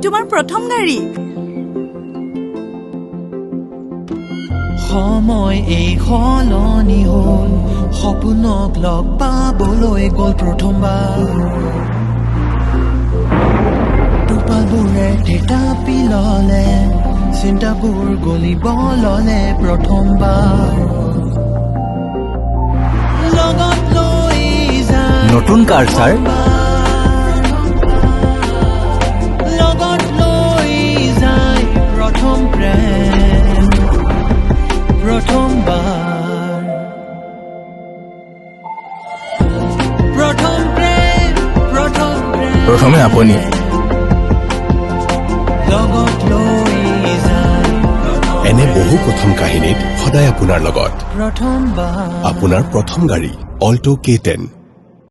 তোমাৰ প্ৰথম গাড়ী। সময় এই সলনি হ'ল, সপোনক লগ পাবলৈ গ'ল প্ৰথমবাৰ। টোপালবোৰে থিতাপি ল'লে, চিন্তাবোৰ গলিব ল'লে প্ৰথমবাৰ। লগত লৈ যায় নতুন কালচাৰ লগত লৈ যায় প্ৰথম প্ৰেম, প্ৰথমবাৰ। প্ৰথম প্ৰেম, প্ৰথম প্ৰেম, প্ৰথমে আপুনি লগত লৈ যায় এনে বহু প্ৰথম কাহিনীত সদায় আপোনাৰ লগত প্ৰথমবাৰ। আপোনাৰ প্ৰথম গাড়ী অল্টো K10